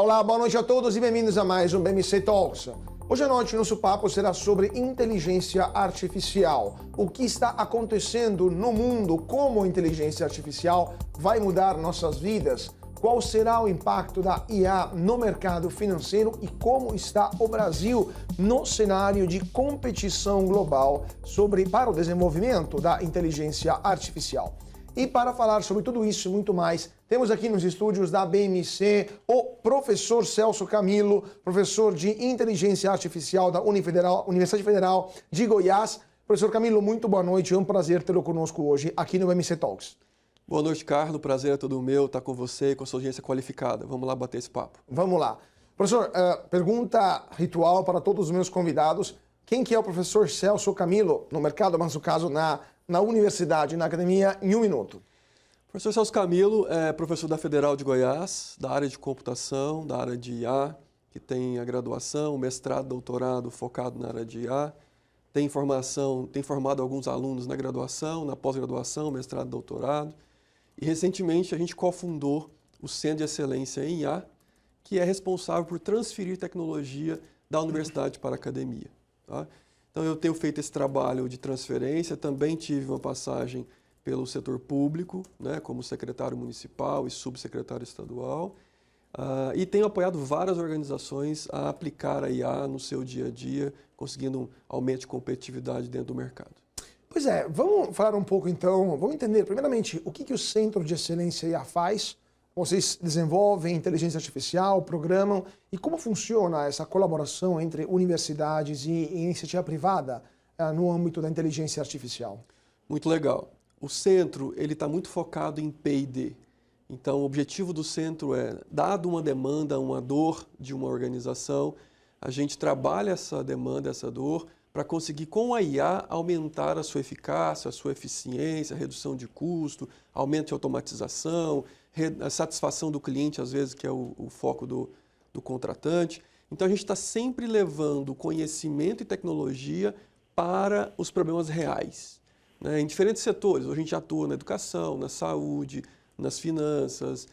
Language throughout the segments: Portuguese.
Olá, boa noite a todos e bem-vindos a mais um BMC Talks. Hoje à noite nosso papo será sobre inteligência artificial. O que está acontecendo no mundo, como a inteligência artificial vai mudar nossas vidas, qual será o impacto da IA no mercado financeiro e como está o Brasil no cenário de competição global para o desenvolvimento da inteligência artificial. E para falar sobre tudo isso e muito mais, temos aqui nos estúdios da BMC o professor Celso Camilo, professor de Inteligência Artificial da Universidade Federal de Goiás. Professor Camilo, muito boa noite, é um prazer tê-lo conosco hoje aqui no BMC Talks. Boa noite, Carlos, o prazer é todo meu estar com você e com a sua audiência qualificada. Vamos lá bater esse papo. Vamos lá. Professor, pergunta ritual para todos os meus convidados. Quem que é o professor Celso Camilo no mercado, mas no caso na universidade, na academia, em um minuto? O professor Celso Camilo é professor da Federal de Goiás, da área de computação, da área de IA, que tem a graduação, mestrado, doutorado focado na área de IA. Tem formado alguns alunos na graduação, na pós-graduação, mestrado, doutorado. E recentemente a gente cofundou o Centro de Excelência em IA, que é responsável por transferir tecnologia da universidade para a academia. Tá? Então eu tenho feito esse trabalho de transferência, também tive uma passagem pelo setor público, né, como secretário municipal e subsecretário estadual, e tenho apoiado várias organizações a aplicar a IA no seu dia a dia, conseguindo um aumento de competitividade dentro do mercado. Pois é, vamos falar um pouco então, vamos entender primeiramente o que o Centro de Excelência IA faz. Vocês desenvolvem inteligência artificial, programam, e como funciona essa colaboração entre universidades e iniciativa privada no âmbito da inteligência artificial? Muito legal. O centro está muito focado em P&D. Então, o objetivo do centro é, dado uma demanda, uma dor de uma organização, a gente trabalha essa demanda, essa dor, para conseguir, com a IA, aumentar a sua eficácia, a sua eficiência, a redução de custo, aumento de automatização, a satisfação do cliente, às vezes, que é o foco do contratante. Então, a gente está sempre levando conhecimento e tecnologia para os problemas reais, né? Em diferentes setores. Hoje a gente atua na educação, na saúde, nas finanças,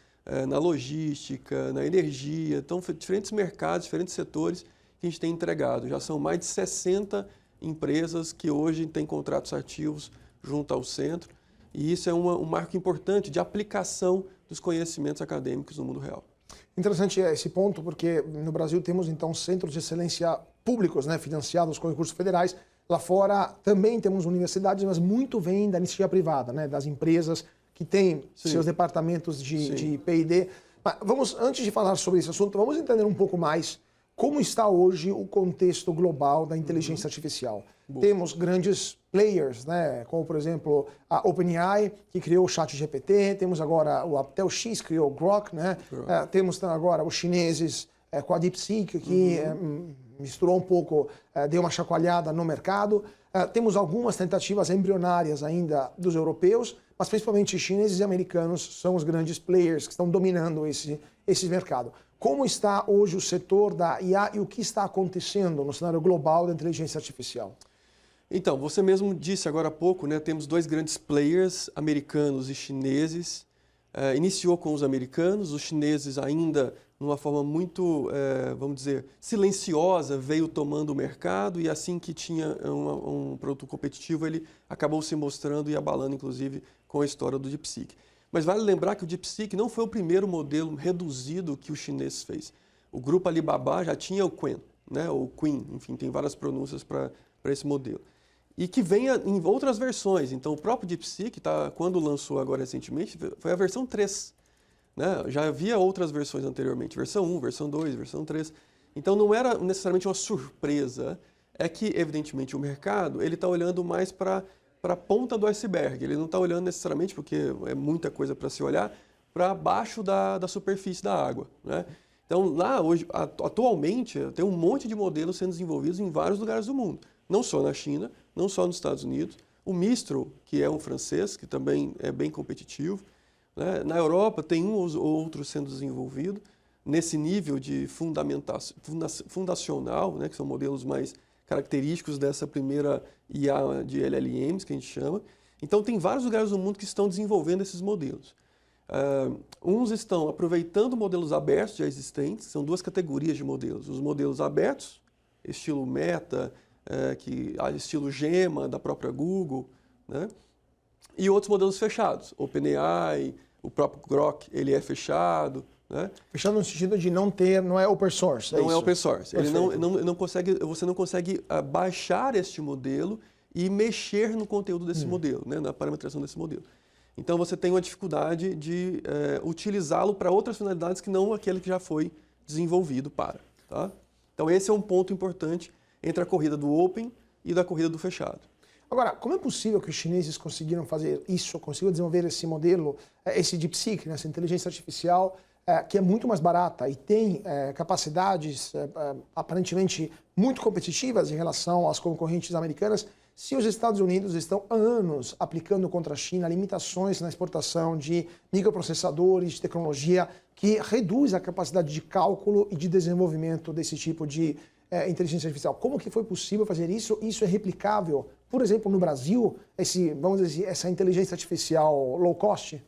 na logística, na energia. Então, diferentes mercados, diferentes setores que a gente tem entregado. Já são mais de 60 empresas que hoje têm contratos ativos junto ao centro. E isso é um marco importante de aplicação dos conhecimentos acadêmicos no mundo real. Interessante esse ponto, porque no Brasil temos então centros de excelência públicos, né, financiados com recursos federais. Lá fora também temos universidades, mas muito vem da iniciativa privada, né, das empresas que têm seus departamentos de P&D. Mas vamos, antes de falar sobre esse assunto, vamos entender um pouco mais como está hoje o contexto global da inteligência artificial. Boa. Temos grandes players, né, como por exemplo a OpenAI, que criou o ChatGPT, temos agora o AptelX, que criou o Grok, né? Temos agora os chineses com a DeepSeek, que misturou um pouco, deu uma chacoalhada no mercado. Temos algumas tentativas embrionárias ainda dos europeus, mas principalmente chineses e americanos são os grandes players que estão dominando esse mercado. Como está hoje o setor da IA e o que está acontecendo no cenário global da inteligência artificial? Então, você mesmo disse agora há pouco, né, temos dois grandes players, americanos e chineses. Iniciou com os americanos, os chineses ainda, numa forma muito, vamos dizer, silenciosa, veio tomando o mercado e assim que tinha um produto competitivo, ele acabou se mostrando e abalando, inclusive, com a história do DeepSeek. Mas vale lembrar que o DeepSeek não foi o primeiro modelo reduzido que o chinês fez. O grupo Alibaba já tinha o Qwen, né, ou Qwen, enfim, tem várias pronúncias para esse modelo. E que vem em outras versões. Então, o próprio DeepSeek, quando lançou agora recentemente, foi a versão 3. Né? Já havia outras versões anteriormente, versão 1, versão 2, versão 3. Então, não era necessariamente uma surpresa, é que, evidentemente, o mercado está olhando mais para a ponta do iceberg. Ele não está olhando necessariamente, porque é muita coisa para se olhar, para baixo da superfície da água. Né? Então, lá, hoje, atualmente, tem um monte de modelos sendo desenvolvidos em vários lugares do mundo. Não só na China, não só nos Estados Unidos. O Mistral, que é um francês, que também é bem competitivo. Né? Na Europa, tem um ou outro sendo desenvolvido nesse nível de fundacional, né? Que são modelos mais característicos dessa primeira IA de LLMs, que a gente chama. Então, tem vários lugares do mundo que estão desenvolvendo esses modelos. Uns estão aproveitando modelos abertos já existentes, são duas categorias de modelos. Os modelos abertos, estilo Meta, estilo Gemma, da própria Google, né? E outros modelos fechados, OpenAI, o próprio Grok, ele é fechado. Né? Fechado no sentido de não é open source. Não é open source. Ele não consegue, você não consegue baixar este modelo e mexer no conteúdo desse modelo, né? Na parametrização desse modelo. Então você tem uma dificuldade de utilizá-lo para outras finalidades que não aquele que já foi desenvolvido para. Tá? Então esse é um ponto importante entre a corrida do open e da corrida do fechado. Agora, como é possível que os chineses conseguiram fazer isso, conseguiram desenvolver esse modelo, esse DeepSeek, né, essa inteligência artificial, que é muito mais barata e tem capacidades aparentemente muito competitivas em relação às concorrentes americanas, se os Estados Unidos estão há anos aplicando contra a China limitações na exportação de microprocessadores, de tecnologia, que reduz a capacidade de cálculo e de desenvolvimento desse tipo de inteligência artificial. Como que foi possível fazer isso? Isso é replicável, por exemplo, no Brasil, vamos dizer, essa inteligência artificial low cost?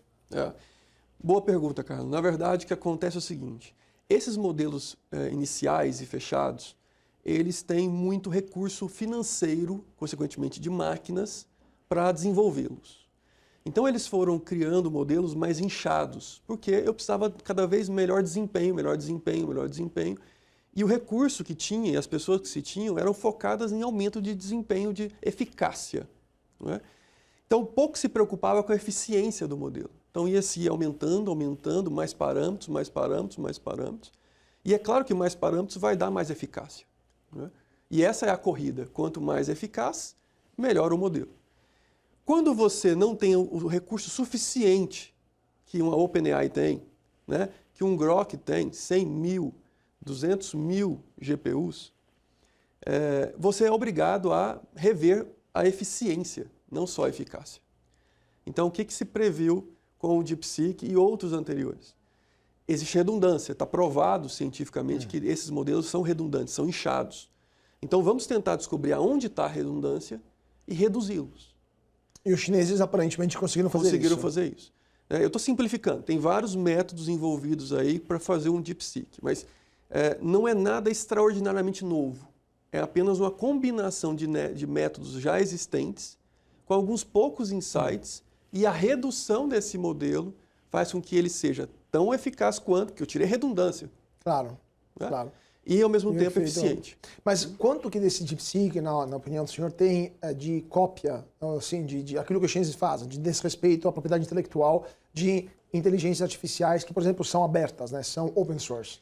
Boa pergunta, Carlos. Na verdade, o que acontece é o seguinte, esses modelos iniciais e fechados, eles têm muito recurso financeiro, consequentemente de máquinas, para desenvolvê-los. Então eles foram criando modelos mais inchados, porque eu precisava cada vez melhor desempenho, melhor desempenho, melhor desempenho. E o recurso que tinha, e as pessoas que se tinham, eram focadas em aumento de desempenho, de eficácia. Não é? Então pouco se preocupava com a eficiência do modelo. Então ia se aumentando, aumentando, mais parâmetros, mais parâmetros, mais parâmetros. E é claro que mais parâmetros vai dar mais eficácia. Não é? E essa é a corrida. Quanto mais eficaz, melhor o modelo. Quando você não tem o recurso suficiente que uma OpenAI tem, né, que um Grok tem, 100 mil, 200 mil GPUs, você é obrigado a rever a eficiência, não só a eficácia. Então, o que se previu com o DeepSeek e outros anteriores? Existe redundância, está provado cientificamente que esses modelos são redundantes, são inchados. Então, vamos tentar descobrir aonde está a redundância e reduzi-los. E os chineses aparentemente conseguiram fazer isso. Eu estou simplificando, tem vários métodos envolvidos aí para fazer um DeepSeek, mas não é nada extraordinariamente novo. É apenas uma combinação de métodos já existentes, com alguns poucos insights, e a redução desse modelo faz com que ele seja tão eficaz quanto, que eu tirei redundância. Claro, né? claro. E ao mesmo tempo eficiente. Mas quanto que desse DeepSeek, na opinião do senhor, tem de cópia, assim, de aquilo que os chineses fazem, de desrespeito à propriedade intelectual de inteligências artificiais que, por exemplo, são abertas, né, são open source?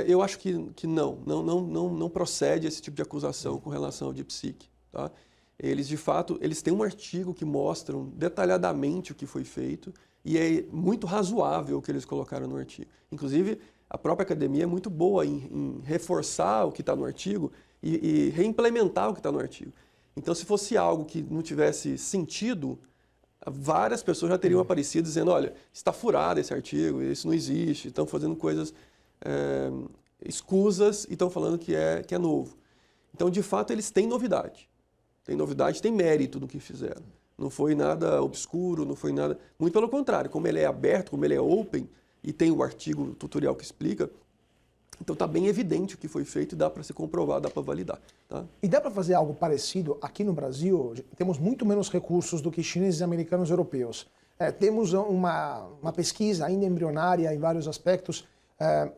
Eu acho que não procede esse tipo de acusação com relação ao DeepSeek. Tá? Eles, de fato, eles têm um artigo que mostram detalhadamente o que foi feito e é muito razoável o que eles colocaram no artigo. Inclusive, a própria academia é muito boa em reforçar o que está no artigo e reimplementar o que está no artigo. Então, se fosse algo que não tivesse sentido, várias pessoas já teriam aparecido dizendo, olha, está furado esse artigo, isso não existe, estão fazendo coisas escusas e estão falando que é novo. Então, de fato, eles têm novidade. Tem novidade, tem mérito no que fizeram. Não foi nada obscuro, não foi nada... Muito pelo contrário, como ele é aberto, como ele é open, e tem o artigo, o tutorial que explica, então está bem evidente o que foi feito e dá para se comprovar, dá para validar. Tá? E dá para fazer algo parecido aqui no Brasil? Temos muito menos recursos do que chineses, americanos e europeus. Temos uma pesquisa ainda embrionária em vários aspectos.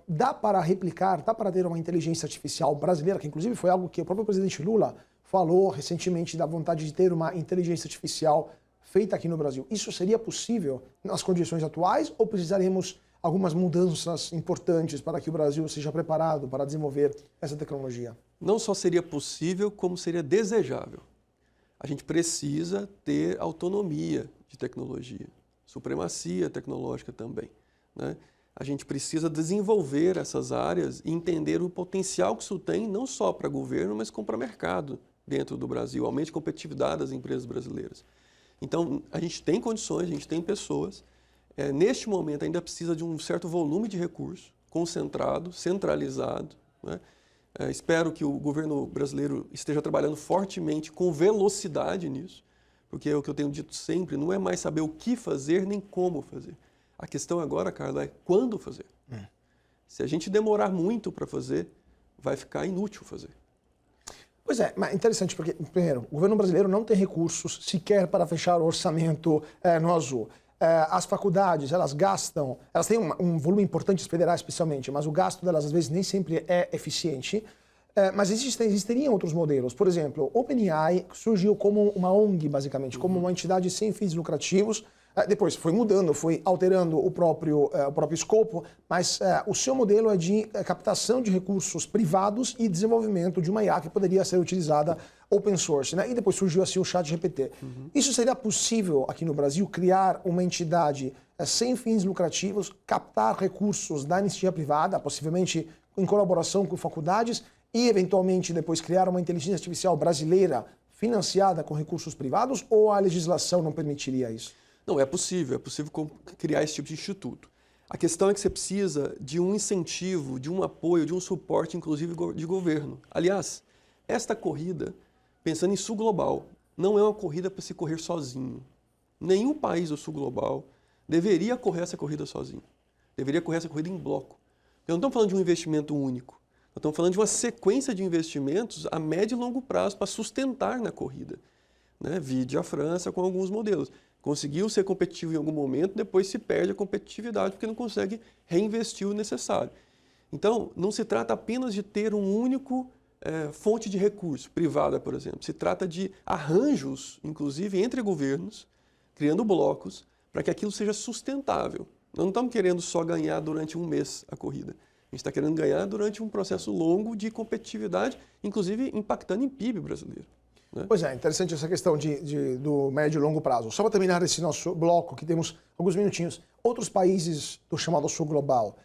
Dá para replicar, dá para ter uma inteligência artificial brasileira, que inclusive foi algo que o próprio presidente Lula falou recentemente da vontade de ter uma inteligência artificial feita aqui no Brasil. Isso seria possível nas condições atuais ou precisaremos algumas mudanças importantes para que o Brasil seja preparado para desenvolver essa tecnologia? Não só seria possível, como seria desejável. A gente precisa ter autonomia de tecnologia, supremacia tecnológica também, né? A gente precisa desenvolver essas áreas e entender o potencial que isso tem, não só para governo, mas como para mercado dentro do Brasil, aumente a competitividade das empresas brasileiras. Então, a gente tem condições, a gente tem pessoas. Neste momento, ainda precisa de um certo volume de recursos, concentrado, centralizado, né? Espero que o governo brasileiro esteja trabalhando fortemente, com velocidade nisso, porque é o que eu tenho dito sempre, não é mais saber o que fazer, nem como fazer. A questão agora, Carla, é quando fazer. Se a gente demorar muito para fazer, vai ficar inútil fazer. Pois é, mas interessante porque, primeiro, o governo brasileiro não tem recursos sequer para fechar o orçamento no azul. As faculdades, elas gastam, elas têm um volume importante, federal especialmente, mas o gasto delas às vezes nem sempre é eficiente. Mas existiriam outros modelos. Por exemplo, OpenAI surgiu como uma ONG, basicamente, como uma entidade sem fins lucrativos. Depois foi mudando, foi alterando o próprio escopo, mas o seu modelo é de captação de recursos privados e desenvolvimento de uma IA que poderia ser utilizada open source, né? E depois surgiu assim o ChatGPT. Isso seria possível aqui no Brasil, criar uma entidade sem fins lucrativos, captar recursos da iniciativa privada, possivelmente em colaboração com faculdades, e eventualmente depois criar uma inteligência artificial brasileira financiada com recursos privados, ou a legislação não permitiria isso? Não, é possível criar esse tipo de instituto. A questão é que você precisa de um incentivo, de um apoio, de um suporte, inclusive de governo. Aliás, esta corrida, pensando em sul global, não é uma corrida para se correr sozinho. Nenhum país do sul global deveria correr essa corrida sozinho. Deveria correr essa corrida em bloco. Porque não estamos falando de um investimento único. Nós estamos falando de uma sequência de investimentos a médio e longo prazo para sustentar na corrida. Né? Vide a França com alguns modelos. Conseguiu ser competitivo em algum momento, depois se perde a competitividade porque não consegue reinvestir o necessário. Então, não se trata apenas de ter um único fonte de recurso, privada, por exemplo. Se trata de arranjos, inclusive, entre governos, criando blocos, para que aquilo seja sustentável. Nós não estamos querendo só ganhar durante um mês a corrida. A gente está querendo ganhar durante um processo longo de competitividade, inclusive impactando em PIB brasileiro. Né? Pois é, interessante essa questão do médio e longo prazo. Só para terminar esse nosso bloco, que temos alguns minutinhos, outros países do chamado sul global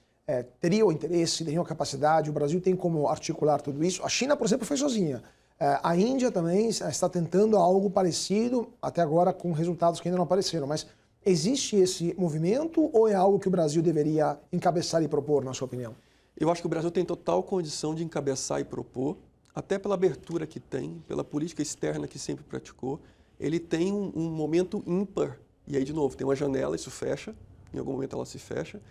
teriam interesse, teriam capacidade, o Brasil tem como articular tudo isso. A China, por exemplo, foi sozinha. A Índia também está tentando algo parecido, até agora com resultados que ainda não apareceram, mas existe esse movimento ou é algo que o Brasil deveria encabeçar e propor, na sua opinião? Eu acho que o Brasil tem total condição de encabeçar e propor, até pela abertura que tem, pela política externa que sempre praticou. Ele tem um momento ímpar, e aí, de novo, tem uma janela, isso fecha, em algum momento ela se fecha,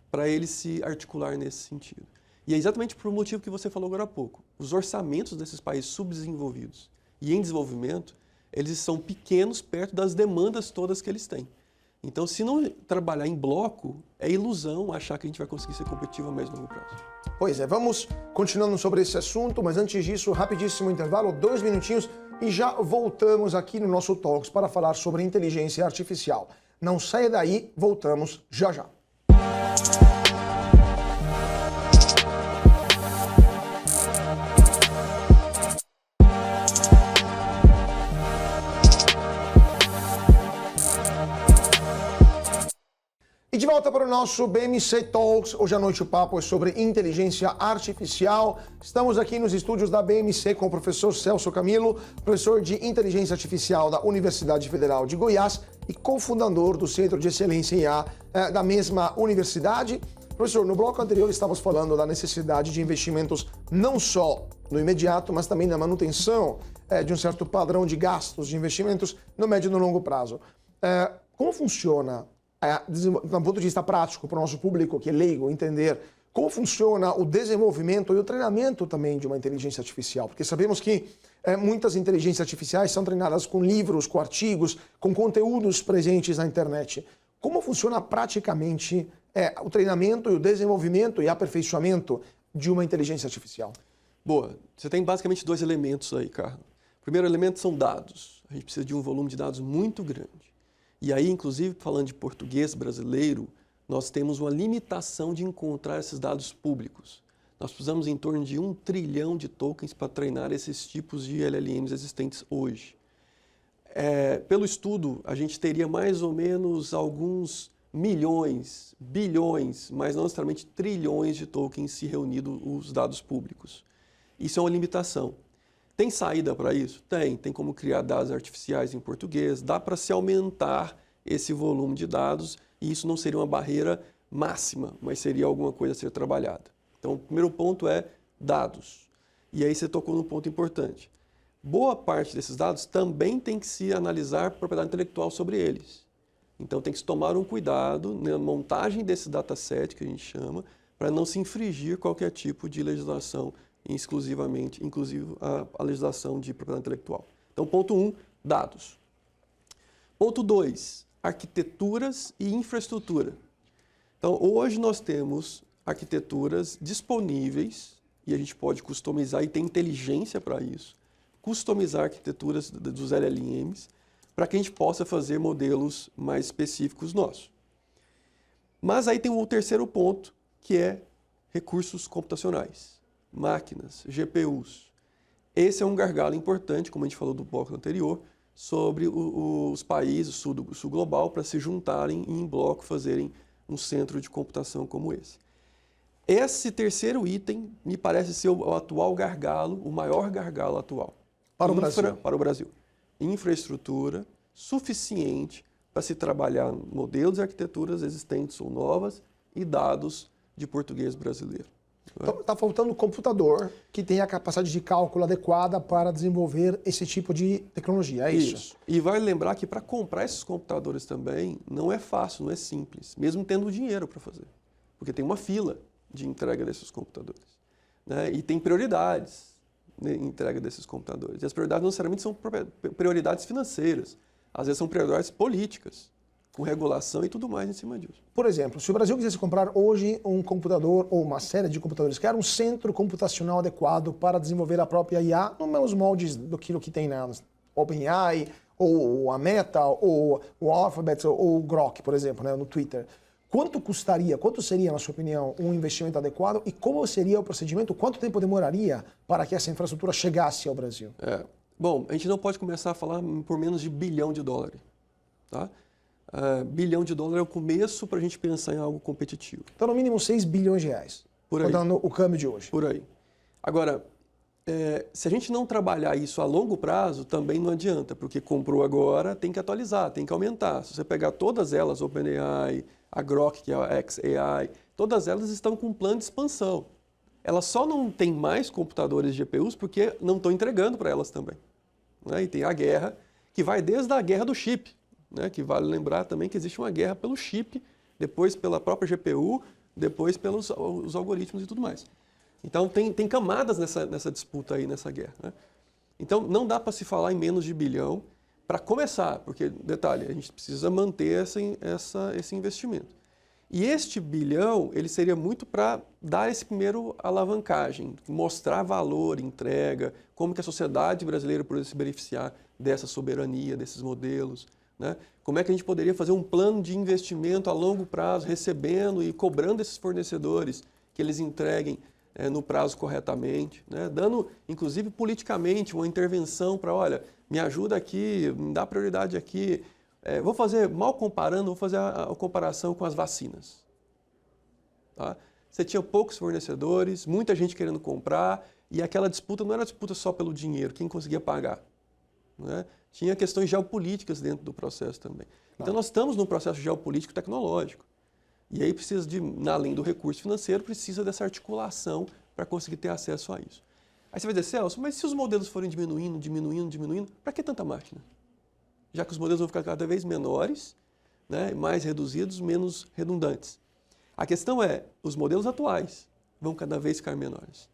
para ele se articular nesse sentido. E é exatamente por um motivo que você falou agora há pouco. Os orçamentos desses países subdesenvolvidos e em desenvolvimento, eles são pequenos perto das demandas todas que eles têm. Então, se não trabalhar em bloco, é ilusão achar que a gente vai conseguir ser competitivo a médio e longo prazo. Pois é, vamos continuando sobre esse assunto, mas antes disso, rapidíssimo intervalo, 2 minutinhos, e já voltamos aqui no nosso Talks para falar sobre inteligência artificial. Não saia daí, voltamos já já. E de volta para o nosso BMC Talks. Hoje à noite o papo é sobre inteligência artificial. Estamos aqui nos estúdios da BMC com o professor Celso Camilo, professor de inteligência artificial da Universidade Federal de Goiás e cofundador do Centro de Excelência em IA da mesma universidade. Professor, no bloco anterior estávamos falando da necessidade de investimentos não só no imediato, mas também na manutenção de um certo padrão de gastos de investimentos no médio e no longo prazo. Como funciona, do ponto de vista prático, para o nosso público que é leigo entender, como funciona o desenvolvimento e o treinamento também de uma inteligência artificial? Porque sabemos que muitas inteligências artificiais são treinadas com livros, com artigos, com conteúdos presentes na internet. Como funciona praticamente o treinamento e o desenvolvimento e aperfeiçoamento de uma inteligência artificial? Boa. Você tem basicamente 2 elementos aí, Carlos. O primeiro elemento são dados. A gente precisa de um volume de dados muito grande. E aí, inclusive, falando de português brasileiro, nós temos uma limitação de encontrar esses dados públicos. Nós precisamos em torno de 1 trilhão de tokens para treinar esses tipos de LLMs existentes hoje. Pelo estudo, a gente teria mais ou menos alguns milhões, bilhões, mas não necessariamente trilhões de tokens se reunidos os dados públicos. Isso é uma limitação. Tem saída para isso? Tem como criar dados artificiais em português, dá para se aumentar esse volume de dados e isso não seria uma barreira máxima, mas seria alguma coisa a ser trabalhada. Então, o primeiro ponto é dados. E aí você tocou num ponto importante. Boa parte desses dados também tem que se analisar propriedade intelectual sobre eles. Então tem que se tomar um cuidado na montagem desse dataset, que a gente chama, para não se infringir qualquer tipo de legislação, inclusive a legislação de propriedade intelectual. Então, ponto 1, dados. Ponto 2, arquiteturas e infraestrutura. Então, hoje nós temos arquiteturas disponíveis, e a gente pode customizar e tem inteligência para isso, customizar arquiteturas dos LLMs, para que a gente possa fazer modelos mais específicos nossos. Mas aí tem um terceiro ponto, que é recursos computacionais, máquinas, GPUs. Esse é um gargalo importante, como a gente falou do bloco anterior, sobre os países sul global para se juntarem e em bloco fazerem um centro de computação como esse. Esse terceiro item me parece ser o atual gargalo, o maior gargalo atual. Para o Brasil. Para o Brasil. Infraestrutura suficiente para se trabalhar modelos e arquiteturas existentes ou novas e dados de português brasileiro. Então, está faltando computador que tenha a capacidade de cálculo adequada para desenvolver esse tipo de tecnologia, é isso? E vai lembrar que para comprar esses computadores também não é fácil, não é simples, mesmo tendo dinheiro para fazer. Porque tem uma fila de entrega desses computadores, né? E tem prioridades em entrega desses computadores. E as prioridades não necessariamente são prioridades financeiras, às vezes são prioridades políticas, com regulação e tudo mais em cima disso. Por exemplo, se o Brasil quisesse comprar hoje um computador ou uma série de computadores, que era um centro computacional adequado para desenvolver a própria IA, nos meus moldes do que tem na OpenAI, ou a Meta, ou o Alphabet, ou o Grok, por exemplo, né, no Twitter. Quanto custaria, quanto seria, na sua opinião, um investimento adequado e como seria o procedimento, quanto tempo demoraria para que essa infraestrutura chegasse ao Brasil? Bom, a gente não pode começar a falar por menos de $1 bilhão, tá? $1 bilhão é o começo para a gente pensar em algo competitivo. Então, no mínimo 6 bilhões de reais, rodando o câmbio de hoje. Por aí. Agora, se a gente não trabalhar isso a longo prazo, também não adianta, porque comprou agora, tem que atualizar, tem que aumentar. Se você pegar todas elas, OpenAI, a Grok, que é a xAI, todas elas estão com um plano de expansão. Elas só não têm mais computadores de GPUs porque não estão entregando para elas também, né? E tem a guerra, que vai desde a guerra do chip, né? Que vale lembrar também que existe uma guerra pelo chip, depois pela própria GPU, depois pelos os algoritmos e tudo mais. Então tem camadas nessa disputa aí, nessa guerra, né? Então não dá para se falar em menos de $1 bilhão para começar, porque, detalhe, a gente precisa manter esse investimento. E este $1 bilhão, ele seria muito para dar esse primeiro alavancagem, mostrar valor, entrega, como que a sociedade brasileira poderia se beneficiar dessa soberania, desses modelos, né? Como é que a gente poderia fazer um plano de investimento a longo prazo, recebendo e cobrando esses fornecedores que eles entreguem no prazo corretamente, né? Dando, inclusive, politicamente uma intervenção para, olha, me ajuda aqui, me dá prioridade aqui. Vou fazer, mal comparando, vou fazer a comparação com as vacinas. Tá? Você tinha poucos fornecedores, muita gente querendo comprar, e aquela disputa não era disputa só pelo dinheiro, quem conseguia pagar, né? Tinha questões geopolíticas dentro do processo também. Então nós estamos num processo geopolítico tecnológico. E aí precisa além do recurso financeiro, precisa dessa articulação para conseguir ter acesso a isso. Aí você vai dizer, Celso, mas se os modelos forem diminuindo, para que tanta máquina? Já que os modelos vão ficar cada vez menores, né, mais reduzidos, menos redundantes. A questão é, os modelos atuais vão cada vez ficar menores.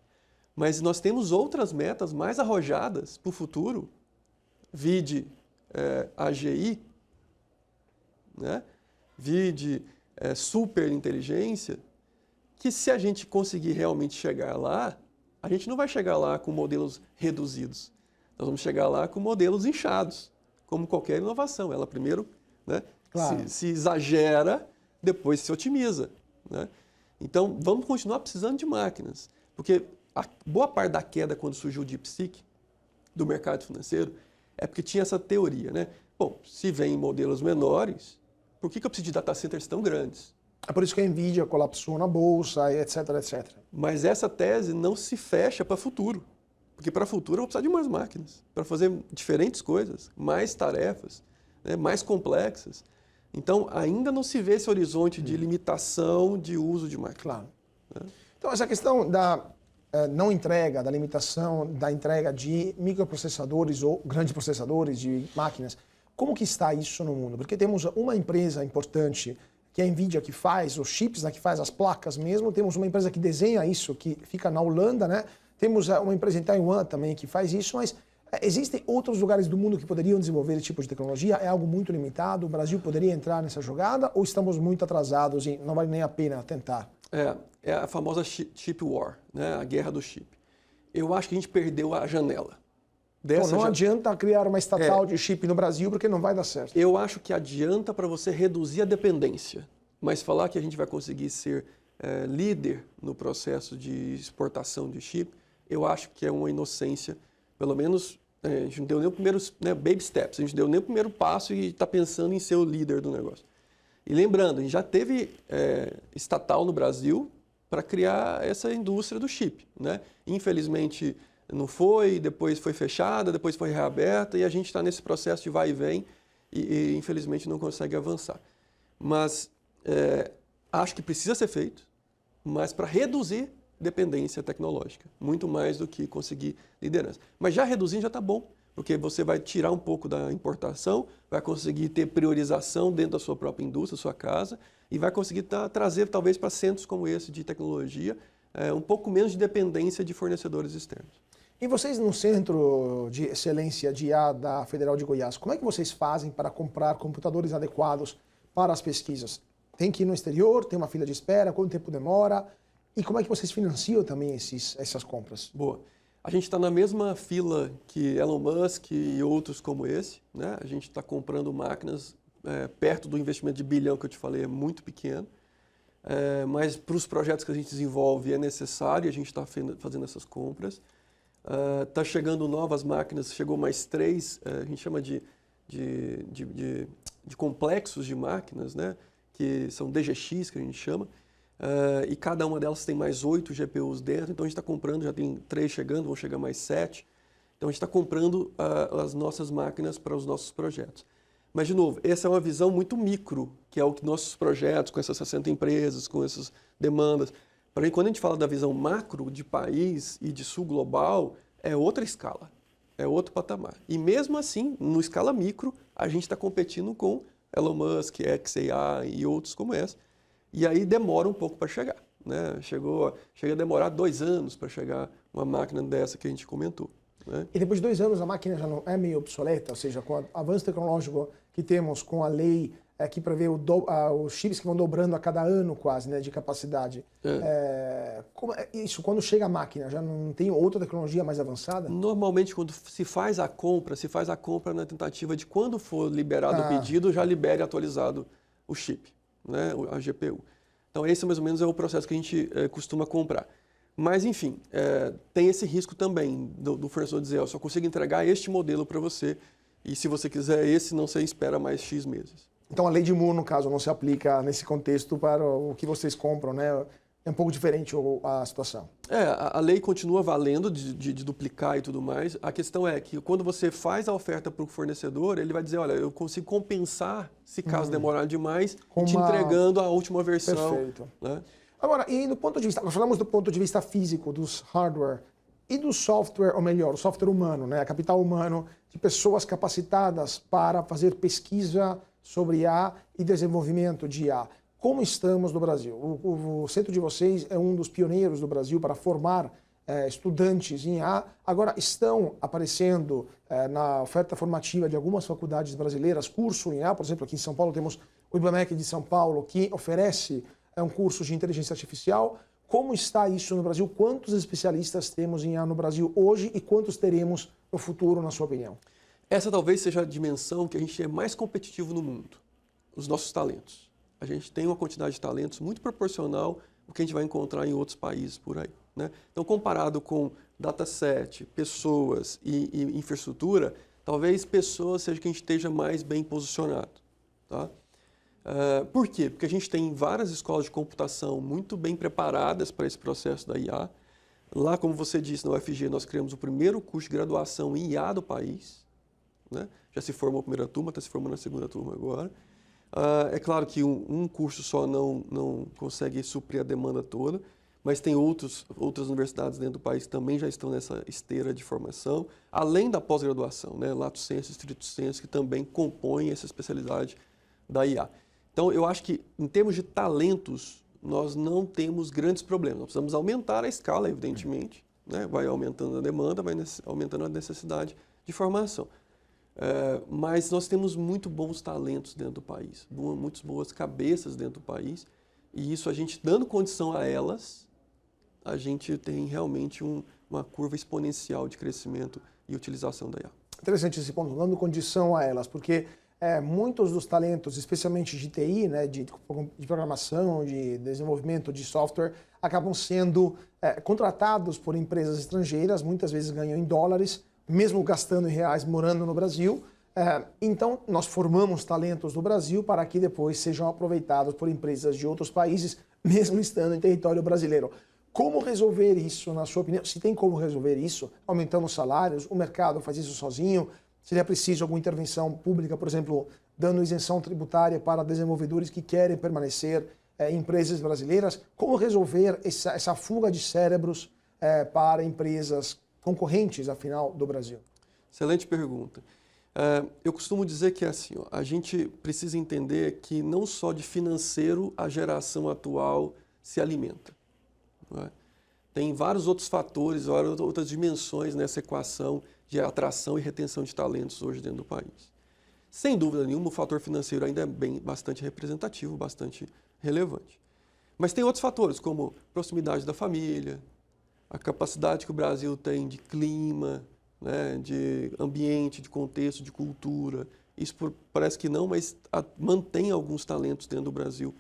Mas nós temos outras metas mais arrojadas para o futuro, vide AGI, né, vide superinteligência, que se a gente conseguir realmente chegar lá, a gente não vai chegar lá com modelos reduzidos. Nós vamos chegar lá com modelos inchados, como qualquer inovação. Ela primeiro, né, claro, se exagera, depois se otimiza, né? Então, vamos continuar precisando de máquinas. Porque a boa parte da queda quando surgiu o DeepSeek do mercado financeiro é porque tinha essa teoria, né? Bom, se vem modelos menores, por que eu preciso de data centers tão grandes? É por isso que a Nvidia colapsou na bolsa, etc, etc. Mas essa tese não se fecha para o futuro. Porque para o futuro eu vou precisar de mais máquinas, para fazer diferentes coisas, mais tarefas, né, mais complexas. Então, ainda não se vê esse horizonte de limitação de uso de máquinas. Claro. Né? Então, essa questão da não entrega, da limitação da entrega de microprocessadores ou grandes processadores de máquinas, Como que está isso no mundo? Porque temos uma empresa importante, que é a NVIDIA, que faz os chips, né, que faz as placas mesmo. Temos uma empresa que desenha isso, que fica na Holanda, né? Temos uma empresa em Taiwan também que faz isso, mas existem outros lugares do mundo que poderiam desenvolver esse tipo de tecnologia? É algo muito limitado? O Brasil poderia entrar nessa jogada ou estamos muito atrasados e não vale nem a pena tentar? É a famosa chip war, né? A guerra do chip. Eu acho que a gente perdeu a janela. Então não adianta criar uma estatal de chip no Brasil porque não vai dar certo. Eu acho que adianta para você reduzir a dependência, mas falar que a gente vai conseguir ser líder no processo de exportação de chip, eu acho que é uma inocência. Pelo menos a gente não deu nem o primeiro, né, baby steps, a gente deu nem o primeiro passo e está pensando em ser o líder do negócio. E lembrando, a gente já teve estatal no Brasil para criar essa indústria do chip, né? Infelizmente não foi, depois foi fechada, depois foi reaberta e a gente está nesse processo de vai e vem e infelizmente não consegue avançar. Mas acho que precisa ser feito, mas para reduzir dependência tecnológica, muito mais do que conseguir liderança. Mas já reduzindo já está bom, porque você vai tirar um pouco da importação, vai conseguir ter priorização dentro da sua própria indústria, da sua casa, e vai conseguir trazer talvez para centros como esse de tecnologia um pouco menos de dependência de fornecedores externos. E vocês no Centro de Excelência de IA da Federal de Goiás, como é que vocês fazem para comprar computadores adequados para as pesquisas? Tem que ir no exterior, tem uma fila de espera, quanto tempo demora? E como é que vocês financiam também essas compras? Boa. A gente está na mesma fila que Elon Musk e outros como esse, né? A gente está comprando máquinas perto do investimento de bilhão que eu te falei, é muito pequeno. Mas para os projetos que a gente desenvolve é necessário, a gente está fazendo essas compras. Está chegando novas máquinas, chegou mais 3, a gente chama de complexos de máquinas, né? Que são DGX, que a gente chama, e cada uma delas tem mais 8 GPUs dentro, então a gente está comprando, já tem 3 chegando, vão chegar mais 7. Então a gente está comprando as nossas máquinas para os nossos projetos. Mas, de novo, essa é uma visão muito micro, que é o que nossos projetos, com essas 60 empresas, com essas demandas. Porém, quando a gente fala da visão macro de país e de sul global, é outra escala, é outro patamar. E mesmo assim, no escala micro, a gente está competindo com Elon Musk, xAI e outros como esse. E aí demora um pouco para chegar, né? Chega a demorar 2 anos para chegar uma máquina dessa que a gente comentou, né? E depois de 2 anos a máquina já não é meio obsoleta, ou seja, com o avanço tecnológico que temos, com a lei que prevê os chips que vão dobrando a cada ano quase, né, de capacidade. Como é isso, quando chega a máquina, já não tem outra tecnologia mais avançada? Normalmente, quando se faz a compra na tentativa de quando for liberado o pedido, já libere atualizado o chip, né, a GPU. Então, esse mais ou menos é o processo que a gente costuma comprar. Mas, enfim, tem esse risco também do fornecedor dizer, eu só consigo entregar este modelo para você e se você quiser esse, não você espera mais X meses. Então a lei de Moore, no caso, não se aplica nesse contexto para o que vocês compram, né? É um pouco diferente a situação. A lei continua valendo de duplicar e tudo mais. A questão é que quando você faz a oferta para o fornecedor, ele vai dizer, olha, eu consigo compensar se caso demorar demais, te entregando a última versão. Perfeito. Né? Agora, e do ponto de vista, nós falamos do ponto de vista físico, dos hardware e do software, ou melhor, o software humano, né? Capital humano, de pessoas capacitadas para fazer pesquisa sobre IA e desenvolvimento de IA. Como estamos no Brasil? O centro de vocês é um dos pioneiros do Brasil para formar estudantes em IA. Agora estão aparecendo na oferta formativa de algumas faculdades brasileiras curso em IA. Por exemplo, aqui em São Paulo temos o IBMEC de São Paulo, que oferece um curso de inteligência artificial. Como está isso no Brasil? Quantos especialistas temos em IA no Brasil hoje e quantos teremos no futuro, na sua opinião? Essa talvez seja a dimensão que a gente é mais competitivo no mundo, os nossos talentos. A gente tem uma quantidade de talentos muito proporcional ao que a gente vai encontrar em outros países por aí, né? Então, comparado com dataset, pessoas e infraestrutura, talvez pessoas seja que a gente esteja mais bem posicionado. Tá? Por quê? Porque a gente tem várias escolas de computação muito bem preparadas para esse processo da IA. Lá, como você disse, na UFG, nós criamos o primeiro curso de graduação em IA do país. Né? Já se formou a primeira turma, está se formando a segunda turma agora. É claro que um curso só não consegue suprir a demanda toda, mas tem outras universidades dentro do país que também já estão nessa esteira de formação, além da pós-graduação, né, lato sensu, stricto sensu, que também compõem essa especialidade da IA. Então, eu acho que, em termos de talentos, nós não temos grandes problemas. Nós precisamos aumentar a escala, evidentemente, né, vai aumentando a demanda, vai aumentando a necessidade de formação. Mas nós temos muito bons talentos dentro do país, muitas boas cabeças dentro do país, e isso a gente, dando condição a elas, a gente tem realmente uma curva exponencial de crescimento e utilização da IA. Interessante esse ponto, dando condição a elas, porque muitos dos talentos, especialmente de TI, né, de programação, de desenvolvimento de software, acabam sendo contratados por empresas estrangeiras, muitas vezes ganham em dólares, mesmo gastando em reais, morando no Brasil. Então, nós formamos talentos no Brasil para que depois sejam aproveitados por empresas de outros países, mesmo estando em território brasileiro. Como resolver isso, na sua opinião? Se tem como resolver isso, aumentando os salários, o mercado faz isso sozinho? Seria preciso alguma intervenção pública, por exemplo, dando isenção tributária para desenvolvedores que querem permanecer em empresas brasileiras? Como resolver essa fuga de cérebros para empresas concorrentes, afinal, do Brasil? Excelente pergunta. Eu costumo dizer que é assim, ó, a gente precisa entender que não só de financeiro a geração atual se alimenta. Não é? Tem vários outros fatores, várias outras dimensões nessa equação de atração e retenção de talentos hoje dentro do país. Sem dúvida nenhuma, o fator financeiro ainda é bastante representativo, bastante relevante. Mas tem outros fatores, como proximidade da família, a capacidade que o Brasil tem de clima, né, de ambiente, de contexto, de cultura. Isso parece que não, mas mantém alguns talentos dentro do Brasil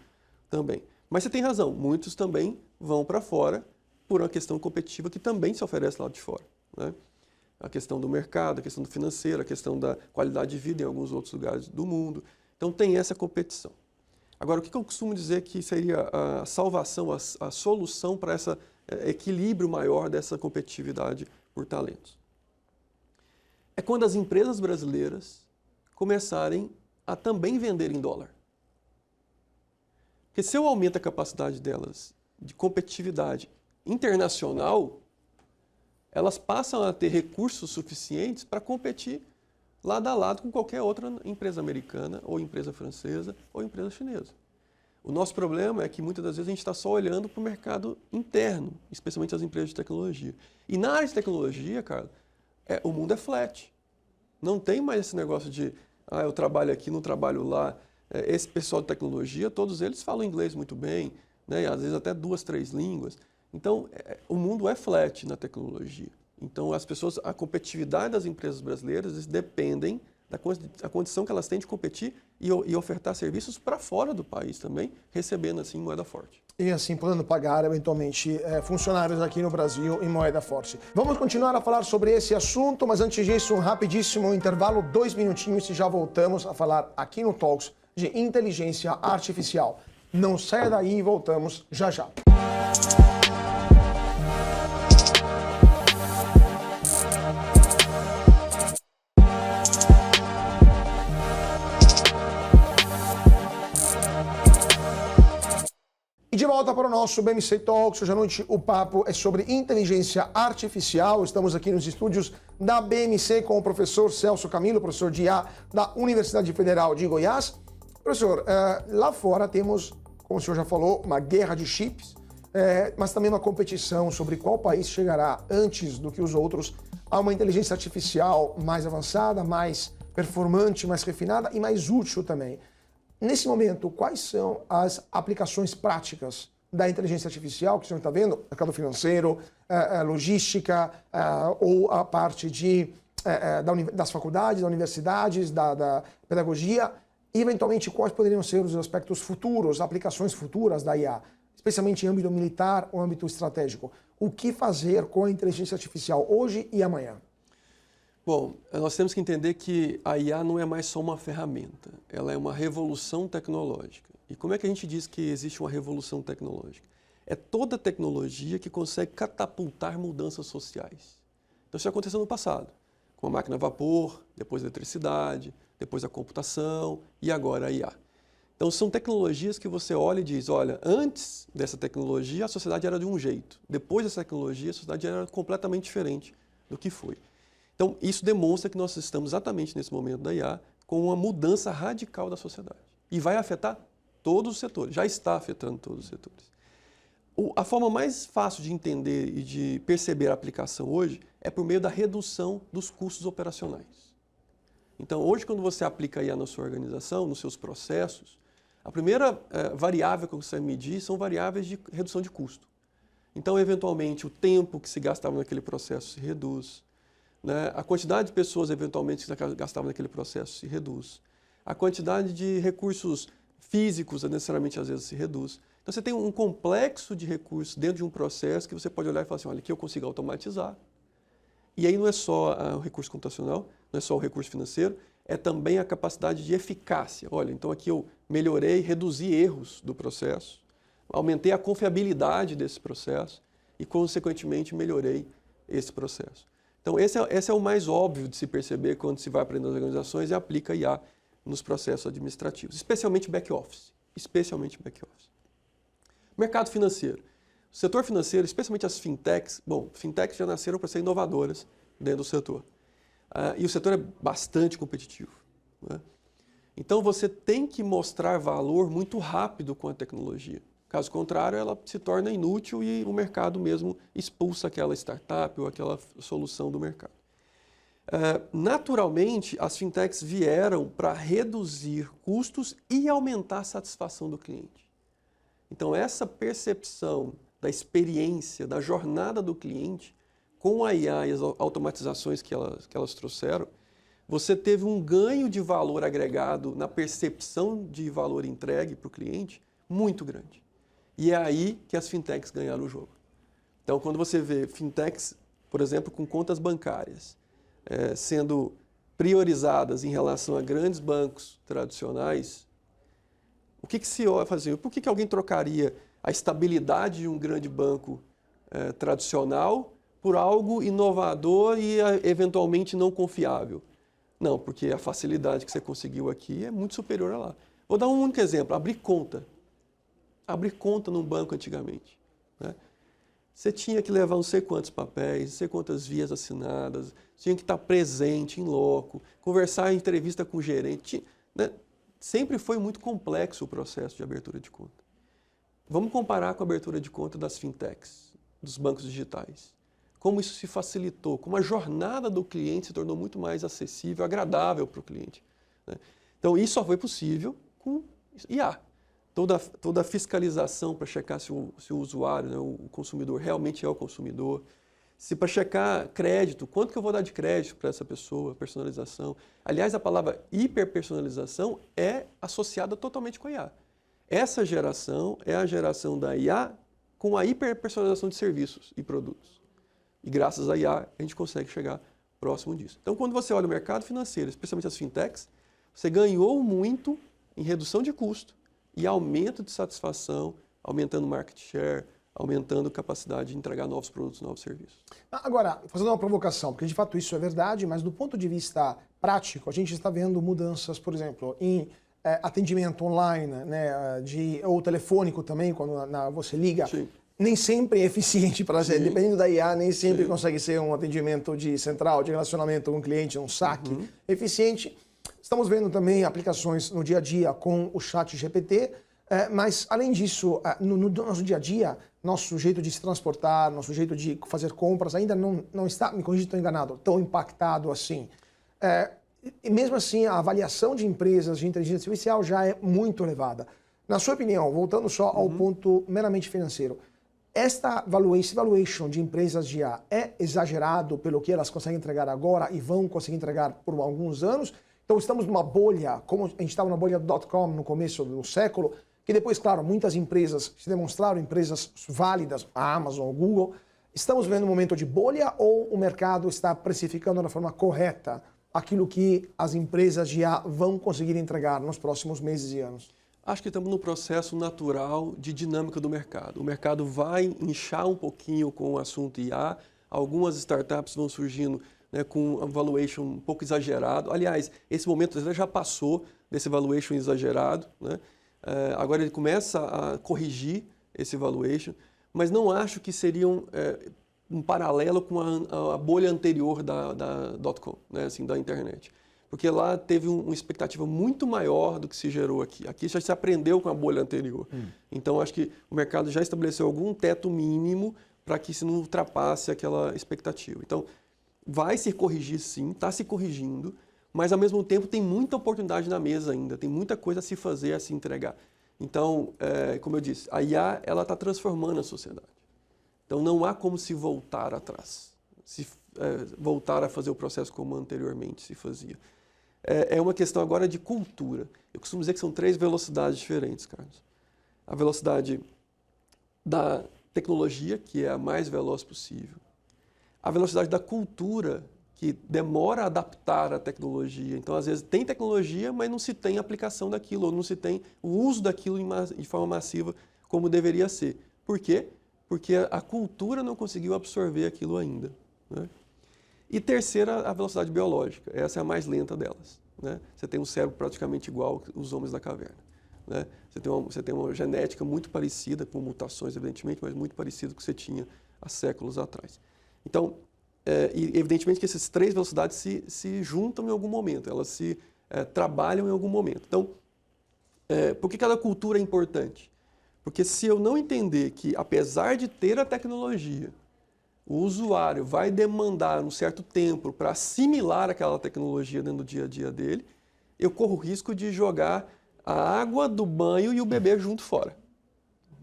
também. Mas você tem razão, muitos também vão para fora por uma questão competitiva que também se oferece lá de fora, né? A questão do mercado, a questão do financeiro, a questão da qualidade de vida em alguns outros lugares do mundo. Então tem essa competição. Agora, o que eu costumo dizer que seria a salvação, a solução para esse equilíbrio maior dessa competitividade por talentos? É quando as empresas brasileiras começarem a também vender em dólar. Porque se eu aumento a capacidade delas de competitividade internacional, elas passam a ter recursos suficientes para competir lado a lado com qualquer outra empresa americana, ou empresa francesa, ou empresa chinesa. O nosso problema é que muitas das vezes a gente está só olhando para o mercado interno, especialmente as empresas de tecnologia. E na área de tecnologia, cara, o mundo é flat. Não tem mais esse negócio de, eu trabalho aqui, não trabalho lá. Esse pessoal de tecnologia, todos eles falam inglês muito bem, né? Às vezes até 2, 3 línguas. Então, o mundo é flat na tecnologia. Então, a competitividade das empresas brasileiras dependem da condição que elas têm de competir e ofertar serviços para fora do país também, recebendo assim moeda forte. E assim, podendo pagar eventualmente funcionários aqui no Brasil em moeda forte. Vamos continuar a falar sobre esse assunto, mas antes disso, um rapidíssimo intervalo, 2 minutinhos e já voltamos a falar aqui no Talks de inteligência artificial. Não saia daí e voltamos já já. E de volta para o nosso BMC Talks. Hoje à noite o papo é sobre inteligência artificial. Estamos aqui nos estúdios da BMC com o professor Celso Camilo, professor de IA da Universidade Federal de Goiás. Professor, lá fora temos, como o senhor já falou, uma guerra de chips, mas também uma competição sobre qual país chegará antes do que os outros a uma inteligência artificial mais avançada, mais performante, mais refinada e mais útil também. Nesse momento, quais são as aplicações práticas da inteligência artificial que o senhor está vendo? Mercado financeiro, logística, ou a parte das faculdades, das universidades, da pedagogia, e eventualmente quais poderiam ser os aspectos futuros, aplicações futuras da IA, especialmente em âmbito militar ou âmbito estratégico. O que fazer com a inteligência artificial hoje e amanhã? Bom, nós temos que entender que a IA não é mais só uma ferramenta, ela é uma revolução tecnológica. E como é que a gente diz que existe uma revolução tecnológica? É toda tecnologia que consegue catapultar mudanças sociais. Então isso já aconteceu no passado, com a máquina a vapor, depois a eletricidade, depois a computação e agora a IA. Então, são tecnologias que você olha e diz, olha, antes dessa tecnologia, a sociedade era de um jeito. Depois dessa tecnologia, a sociedade era completamente diferente do que foi. Então, isso demonstra que nós estamos exatamente nesse momento da IA com uma mudança radical da sociedade. E vai afetar todos os setores, já está afetando todos os setores. A forma mais fácil de entender e de perceber a aplicação hoje é por meio da redução dos custos operacionais. Então, hoje, quando você aplica IA na sua organização, nos seus processos, a primeira variável que você vai medir são variáveis de redução de custo. Então, eventualmente, o tempo que se gastava naquele processo se reduz, né? A quantidade de pessoas, eventualmente, que se gastavam naquele processo se reduz. A quantidade de recursos físicos, necessariamente, às vezes, se reduz. Então, você tem um complexo de recursos dentro de um processo que você pode olhar e falar assim, olha, aqui eu consigo automatizar. E aí não é só o recurso computacional, não é só o recurso financeiro, é também a capacidade de eficácia. Olha, então aqui eu melhorei, reduzi erros do processo, aumentei a confiabilidade desse processo e, consequentemente, melhorei esse processo. Então, esse é o mais óbvio de se perceber quando se vai aprender nas organizações e aplica IA nos processos administrativos, especialmente back-office. Mercado financeiro. O setor financeiro, especialmente as fintechs, fintechs já nasceram para ser inovadoras dentro do setor. E o setor é bastante competitivo, né? Então, você tem que mostrar valor muito rápido com a tecnologia. Caso contrário, ela se torna inútil e o mercado mesmo expulsa aquela startup ou aquela solução do mercado. Naturalmente, as fintechs vieram para reduzir custos e aumentar a satisfação do cliente. Então, essa percepção da experiência, da jornada do cliente, com a IA e as automatizações que elas trouxeram, você teve um ganho de valor agregado na percepção de valor entregue para o cliente muito grande. E é aí que as fintechs ganharam o jogo. Então, quando você vê fintechs, por exemplo, com contas bancárias, sendo priorizadas em relação a grandes bancos tradicionais, o que se vai fazer? Por que alguém trocaria a estabilidade de um grande banco tradicional por algo inovador e eventualmente não confiável? Não, porque a facilidade que você conseguiu aqui é muito superior a lá. Vou dar um único exemplo, abrir conta. Abrir conta num banco antigamente, né? Você tinha que levar não sei quantos papéis, não sei quantas vias assinadas, tinha que estar presente em loco, conversar em entrevista com o gerente, né? Sempre foi muito complexo o processo de abertura de conta. Vamos comparar com a abertura de conta das fintechs, dos bancos digitais. Como isso se facilitou, como a jornada do cliente se tornou muito mais acessível, agradável para o cliente, né? Então, isso só foi possível com IA. Toda a fiscalização para checar se o usuário, né, o consumidor, realmente é o consumidor. Se para checar crédito, quanto que eu vou dar de crédito para essa pessoa, personalização. Aliás, a palavra hiperpersonalização é associada totalmente com a IA. Essa geração é a geração da IA com a hiperpersonalização de serviços e produtos. E graças à IA, a gente consegue chegar próximo disso. Então, quando você olha o mercado financeiro, especialmente as fintechs, você ganhou muito em redução de custo e aumento de satisfação, aumentando market share, aumentando capacidade de entregar novos produtos, novos serviços. Agora, fazendo uma provocação, porque de fato isso é verdade, mas do ponto de vista prático, a gente está vendo mudanças, por exemplo, em atendimento online, né, ou telefônico também, quando você liga. Sim. Nem sempre é eficiente para ser, dependendo da IA, nem sempre Sim. consegue ser um atendimento de central, de relacionamento com o cliente, um saque eficiente. Estamos vendo também aplicações no dia a dia com o chat GPT, mas além disso, no nosso dia a dia, nosso jeito de se transportar, nosso jeito de fazer compras ainda não está, me corrija se estou enganado, tão impactado assim. E mesmo assim, a avaliação de empresas de inteligência artificial já é muito elevada. Na sua opinião, voltando só ao ponto meramente financeiro, esse valuation de empresas de IA é exagerado pelo que elas conseguem entregar agora e vão conseguir entregar por alguns anos? Então estamos numa bolha, como a gente estava na bolha do .com no começo do século, que depois, claro, muitas empresas se demonstraram empresas válidas, a Amazon, o Google. Estamos vendo um momento de bolha ou o mercado está precificando da forma correta aquilo que as empresas de IA vão conseguir entregar nos próximos meses e anos? Acho que estamos num processo natural de dinâmica do mercado. O mercado vai inchar um pouquinho com o assunto IA, algumas startups vão surgindo, né, com um valuation um pouco exagerado. Aliás, esse momento já passou desse valuation exagerado, né? Agora ele começa a corrigir esse valuation, mas não acho que seriam um paralelo com a bolha anterior da .com, né, assim, da internet. Porque lá teve uma expectativa muito maior do que se gerou aqui. Aqui já se aprendeu com a bolha anterior. Então, acho que o mercado já estabeleceu algum teto mínimo para que se não ultrapasse aquela expectativa. Então, vai se corrigir sim, está se corrigindo, mas ao mesmo tempo tem muita oportunidade na mesa ainda, tem muita coisa a se fazer, a se entregar. Então, como eu disse, a IA está transformando a sociedade. Então, não há como se voltar atrás, voltar a fazer o processo como anteriormente se fazia. É uma questão agora de cultura. Eu costumo dizer que são 3 velocidades diferentes, Carlos. A velocidade da tecnologia, que é a mais veloz possível. A velocidade da cultura, que demora a adaptar a tecnologia. Então, às vezes, tem tecnologia, mas não se tem aplicação daquilo, ou não se tem o uso daquilo de forma massiva como deveria ser. Por quê? Porque a cultura não conseguiu absorver aquilo ainda, né? E terceira, a velocidade biológica. Essa é a mais lenta delas, né? Você tem um cérebro praticamente igual aos homens da caverna, né? Você tem uma genética muito parecida, com mutações, evidentemente, mas muito parecida com o que você tinha há séculos atrás. Então, e evidentemente que essas 3 velocidades se juntam em algum momento, elas se trabalham em algum momento. Então, por que cada cultura é importante? Porque se eu não entender que, apesar de ter a tecnologia, o usuário vai demandar um certo tempo para assimilar aquela tecnologia dentro do dia a dia dele, eu corro o risco de jogar a água do banho e o bebê junto fora.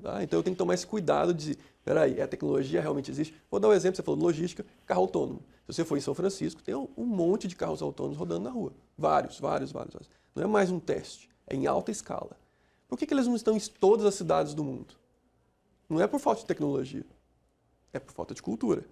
Tá? Então eu tenho que tomar esse cuidado de, peraí, a tecnologia realmente existe? Vou dar um exemplo, você falou de logística, carro autônomo. Se você for em São Francisco, tem um monte de carros autônomos rodando na rua. Vários. Não é mais um teste, é em alta escala. Por que eles não estão em todas as cidades do mundo? Não é por falta de tecnologia. É por falta de cultura,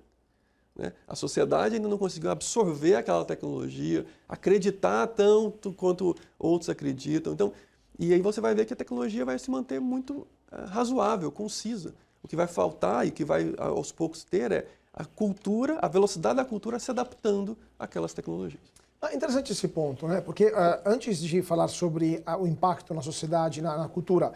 né? A sociedade ainda não conseguiu absorver aquela tecnologia, acreditar tanto quanto outros acreditam. Então, e aí você vai ver que a tecnologia vai se manter muito razoável, concisa. O que vai faltar e o que vai aos poucos ter é a cultura, a velocidade da cultura se adaptando àquelas tecnologias. Interessante esse ponto, né? Porque antes de falar sobre o impacto na sociedade, na cultura,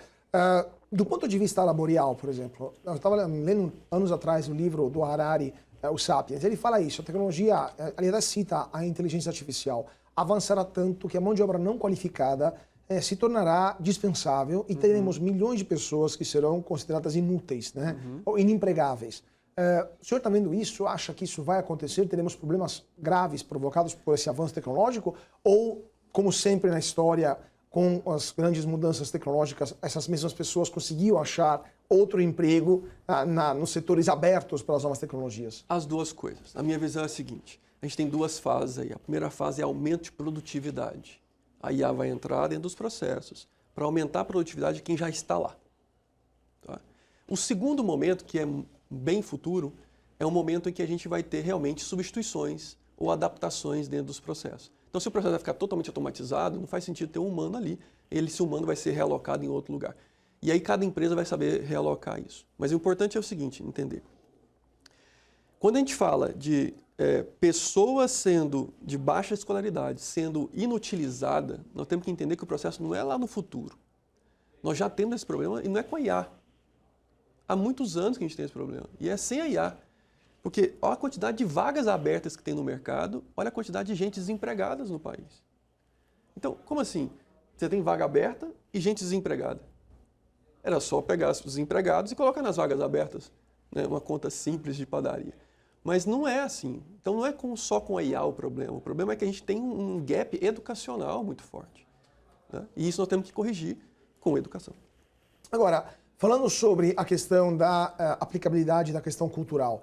do ponto de vista laboral, por exemplo, eu estava lendo anos atrás o livro do Harari, o Sapiens. Ele fala isso, a tecnologia, ele até cita a inteligência artificial, avançará tanto que a mão de obra não qualificada se tornará dispensável e teremos milhões de pessoas que serão consideradas inúteis, né? Ou inempregáveis. O senhor está vendo isso? Acha que isso vai acontecer? Teremos problemas graves provocados por esse avanço tecnológico? Ou, como sempre na história, com as grandes mudanças tecnológicas, essas mesmas pessoas conseguiam achar outro emprego nos setores abertos para as novas tecnologias? As duas coisas. A minha visão é a seguinte, a gente tem 2 fases aí. A primeira fase é aumento de produtividade. A IA vai entrar dentro dos processos para aumentar a produtividade de quem já está lá. Tá? O segundo momento, que é bem futuro, é um momento em que a gente vai ter realmente substituições ou adaptações dentro dos processos. Então, se o processo vai ficar totalmente automatizado, não faz sentido ter um humano ali. Esse humano vai ser realocado em outro lugar. E aí cada empresa vai saber realocar isso. Mas o importante é o seguinte, entender. Quando a gente fala de pessoas sendo de baixa escolaridade, sendo inutilizada, nós temos que entender que o processo não é lá no futuro. Nós já temos esse problema e não é com a IA. Há muitos anos que a gente tem esse problema. E é sem a IA. Porque olha a quantidade de vagas abertas que tem no mercado, olha a quantidade de gente desempregada no país. Então, como assim? Você tem vaga aberta e gente desempregada. Era só pegar os desempregados e colocar nas vagas abertas, né? Uma conta simples de padaria. Mas não é assim. Então não é só com a IA o problema. O problema é que a gente tem um gap educacional muito forte, né? E isso nós temos que corrigir com educação. Agora, falando sobre a questão da aplicabilidade da questão cultural,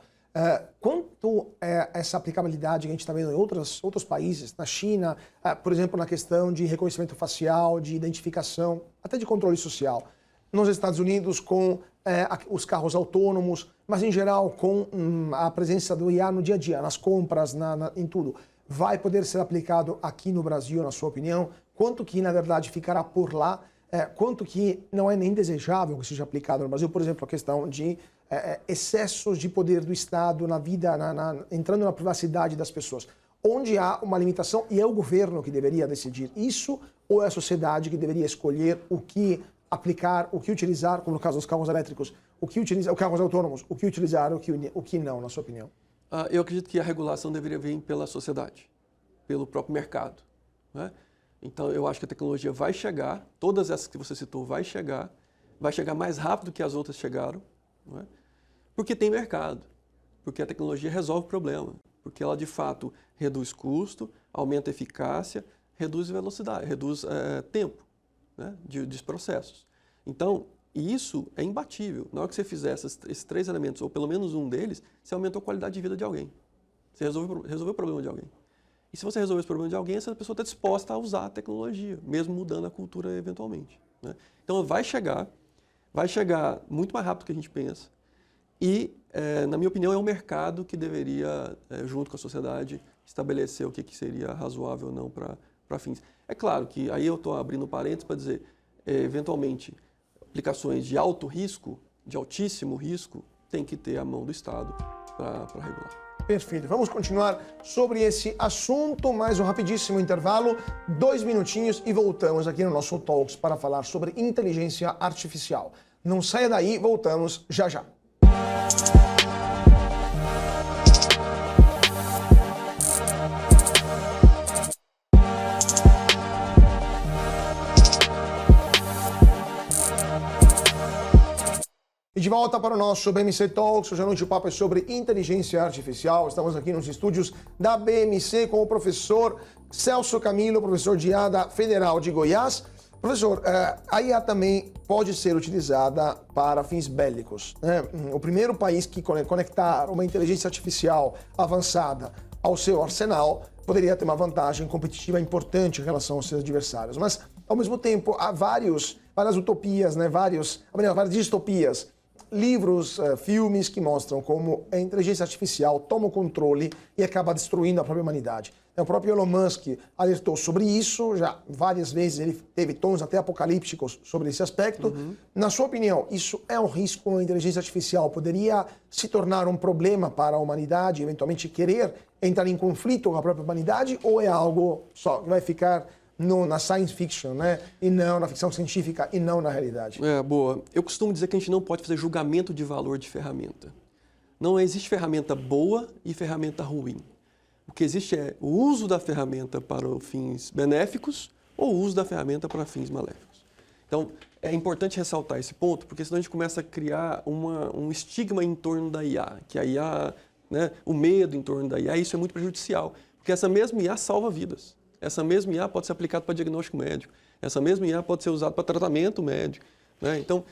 quanto essa aplicabilidade que a gente está vendo em outros países, na China, por exemplo, na questão de reconhecimento facial, de identificação, até de controle social, nos Estados Unidos com os carros autônomos, mas em geral com a presença do IA no dia a dia, nas compras, em tudo, vai poder ser aplicado aqui no Brasil, na sua opinião? Quanto que, na verdade, ficará por lá? Quanto que não é nem desejável que seja aplicado no Brasil? Por exemplo, a questão de excessos de poder do Estado na vida, entrando na privacidade das pessoas. Onde há uma limitação e é o governo que deveria decidir isso ou é a sociedade que deveria escolher o que aplicar, o que utilizar, como no caso dos carros elétricos, o que utilizar, os carros autônomos, o que utilizar, o que não, na sua opinião? Eu acredito que a regulação deveria vir pela sociedade, pelo próprio mercado, né? Então, eu acho que a tecnologia vai chegar, todas essas que você citou vai chegar mais rápido que as outras chegaram, não é? Porque tem mercado, porque a tecnologia resolve o problema, porque ela, de fato, reduz custo, aumenta a eficácia, reduz velocidade, reduz tempo, né, dos processos. Então, isso é imbatível. Na hora que você fizer esses 3 elementos, ou pelo menos um deles, você aumentou a qualidade de vida de alguém. Você resolveu o problema de alguém. E se você resolver esse problema de alguém, essa pessoa está disposta a usar a tecnologia, mesmo mudando a cultura eventualmente, né? Então, vai chegar muito mais rápido do que a gente pensa. E, na minha opinião, é o mercado que deveria, junto com a sociedade, estabelecer o que seria razoável ou não para fins. É claro que aí eu estou abrindo parênteses para dizer, eventualmente, aplicações de alto risco, de altíssimo risco, tem que ter a mão do Estado para regular. Perfeito. Vamos continuar sobre esse assunto, mais um rapidíssimo intervalo, 2 minutinhos e voltamos aqui no nosso Talks para falar sobre inteligência artificial. Não saia daí, voltamos já já. E de volta para o nosso BMC Talks, hoje à noite o papo é sobre inteligência artificial. Estamos aqui nos estúdios da BMC com o professor Celso Camilo, professor de IA da Federal de Goiás. Professor, a IA também pode ser utilizada para fins bélicos, né? O primeiro país que conectar uma inteligência artificial avançada ao seu arsenal poderia ter uma vantagem competitiva importante em relação aos seus adversários. Mas, ao mesmo tempo, há várias utopias, né? várias distopias. Livros, filmes que mostram como a inteligência artificial toma o controle e acaba destruindo a própria humanidade. O próprio Elon Musk alertou sobre isso, já várias vezes ele teve tons até apocalípticos sobre esse aspecto. Na sua opinião, isso é um risco? A inteligência artificial poderia se tornar um problema para a humanidade, eventualmente querer entrar em conflito com a própria humanidade, ou é algo só que vai ficar na science fiction, né? E não na ficção científica e não na realidade? Boa. Eu costumo dizer que a gente não pode fazer julgamento de valor de ferramenta. Não existe ferramenta boa e ferramenta ruim. O que existe é o uso da ferramenta para fins benéficos ou o uso da ferramenta para fins maléficos. Então, é importante ressaltar esse ponto, porque senão a gente começa a criar um estigma em torno da IA, que a IA, né, o medo em torno da IA, isso é muito prejudicial, porque essa mesma IA salva vidas. Essa mesma IA pode ser aplicada para diagnóstico médico. Essa mesma IA pode ser usada para tratamento médico, né? Então,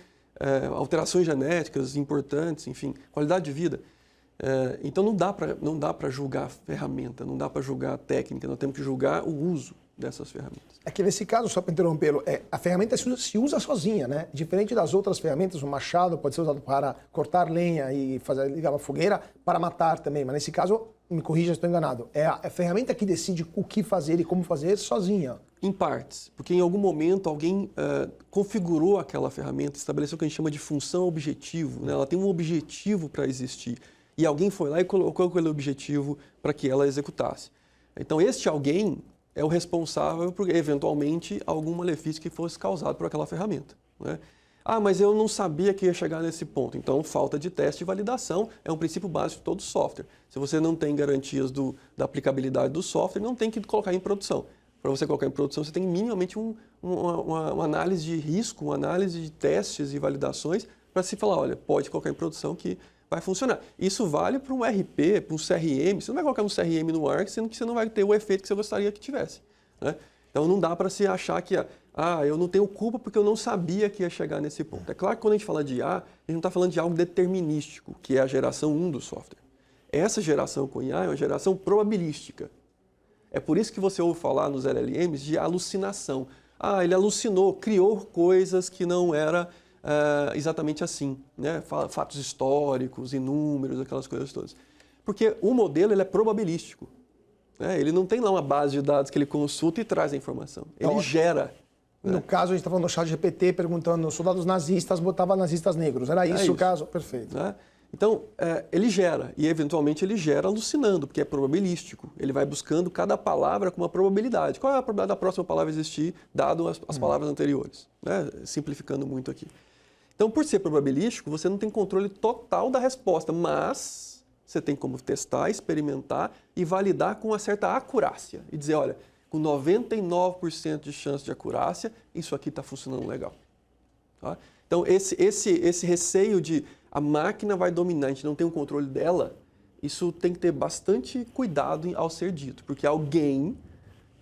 alterações genéticas importantes, enfim, qualidade de vida. Então, não dá para julgar a ferramenta, não dá para julgar a técnica, nós temos que julgar o uso dessas ferramentas. É que nesse caso, só para interrompê-lo, a ferramenta se usa sozinha, né? Diferente das outras ferramentas, o machado pode ser usado para cortar lenha e ligar uma fogueira, para matar também, mas nesse caso, me corrija se estou enganado, é a ferramenta que decide o que fazer e como fazer sozinha. Em partes, porque em algum momento alguém configurou aquela ferramenta, estabeleceu o que a gente chama de função objetivo, né? Ela tem um objetivo para existir, e alguém foi lá e colocou aquele objetivo para que ela executasse. Então, este alguém é o responsável por, eventualmente, algum malefício que fosse causado por aquela ferramenta, né? Mas eu não sabia que ia chegar nesse ponto. Então, falta de teste e validação é um princípio básico de todo software. Se você não tem garantias da aplicabilidade do software, não tem que colocar em produção. Para você colocar em produção, você tem minimamente uma análise de risco, uma análise de testes e validações para se falar, olha, pode colocar em produção que vai funcionar. Isso vale para um RP, para um CRM. Você não vai colocar um CRM no ar, sendo que você não vai ter o efeito que você gostaria que tivesse, né? Então, não dá para se achar que, eu não tenho culpa porque eu não sabia que ia chegar nesse ponto. É claro que quando a gente fala de IA, a gente não está falando de algo determinístico, que é a geração 1 do software. Essa geração com IA é uma geração probabilística. É por isso que você ouve falar nos LLMs de alucinação. Ele alucinou, criou coisas que não era exatamente assim, né? Fatos históricos e números, aquelas coisas todas. Porque o modelo ele é probabilístico. Ele não tem lá uma base de dados que ele consulta e traz a informação. Ele gera. No caso, a gente está falando do chat GPT perguntando, soldados nazistas botavam nazistas negros. Era isso o caso? Perfeito. Né? Então, ele gera, e eventualmente ele gera alucinando, porque é probabilístico. Ele vai buscando cada palavra com uma probabilidade. Qual é a probabilidade da próxima palavra existir, dado as palavras anteriores? Né? Simplificando muito aqui. Então, por ser probabilístico, você não tem controle total da resposta, mas você tem como testar, experimentar e validar com uma certa acurácia. E dizer, olha, com 99% de chance de acurácia, isso aqui está funcionando legal. Tá? Então, esse receio de a máquina vai dominar, a gente não tem o controle dela, isso tem que ter bastante cuidado ao ser dito, porque alguém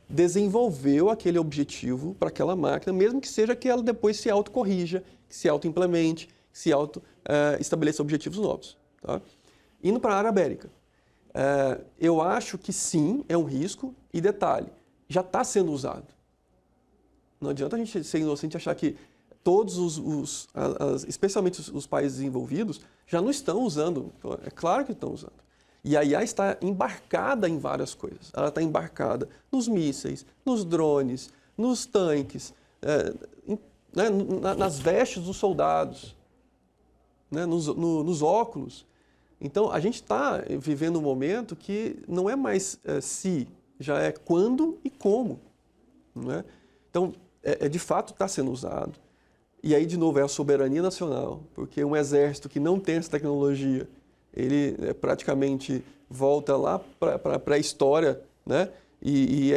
desenvolveu aquele objetivo para aquela máquina, mesmo que seja que ela depois se autocorrija, que se auto-implemente, que se estabeleça objetivos novos. Tá? Indo para a área ibérica, eu acho que sim, é um risco, e detalhe, já está sendo usado. Não adianta a gente ser inocente e achar que todos especialmente os países desenvolvidos, já não estão usando. É claro que estão usando. E a IA está embarcada em várias coisas. Ela está embarcada nos mísseis, nos drones, nos tanques, nas vestes dos soldados, né, nos óculos. Então, a gente está vivendo um momento que não é mais se, já é quando e como. Não é? Então, de fato está sendo usado. E aí, de novo, é a soberania nacional, porque um exército que não tem essa tecnologia, ele praticamente volta lá para a pré-história, né? E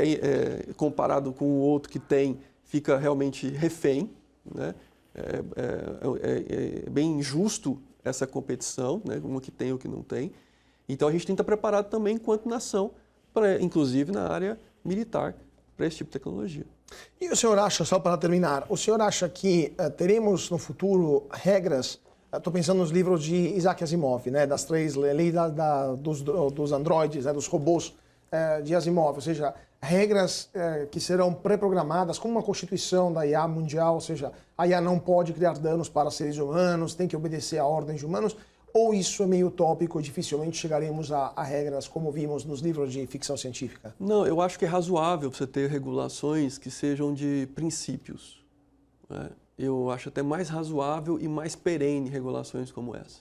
comparado com o outro que tem, fica realmente refém, né? É bem injusto essa competição, né? Uma que tem ou que não tem. Então, a gente tem que estar preparado também, enquanto nação, inclusive na área militar, para esse tipo de tecnologia. E o senhor acha, só para terminar, o senhor acha que teremos no futuro regras, estou pensando nos livros de Isaac Asimov, né, das 3 leis dos androides, né, dos robôs de Asimov, ou seja, regras que serão pré-programadas como uma constituição da IA mundial, ou seja, a IA não pode criar danos para seres humanos, tem que obedecer a ordens de humanos, ou isso é meio utópico e dificilmente chegaremos a regras como vimos nos livros de ficção científica? Não, eu acho que é razoável você ter regulações que sejam de princípios. Né? Eu acho até mais razoável e mais perene regulações como essa.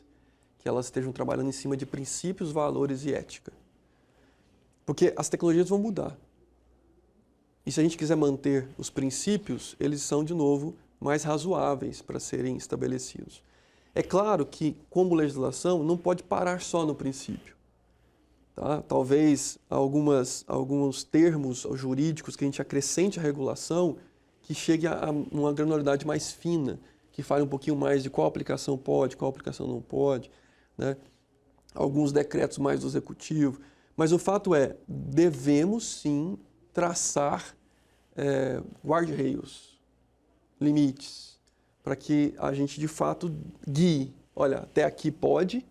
Que elas estejam trabalhando em cima de princípios, valores e ética. Porque as tecnologias vão mudar. E se a gente quiser manter os princípios, eles são, de novo, mais razoáveis para serem estabelecidos. É claro que, como legislação, não pode parar só no princípio. Tá? Talvez alguns termos jurídicos que a gente acrescente à regulação que chegue a uma granularidade mais fina, que fale um pouquinho mais de qual aplicação pode, qual aplicação não pode, né? Alguns decretos mais do executivo. Mas o fato é, devemos sim traçar guardrails, limites, para que a gente, de fato, guie. Olha, até aqui pode,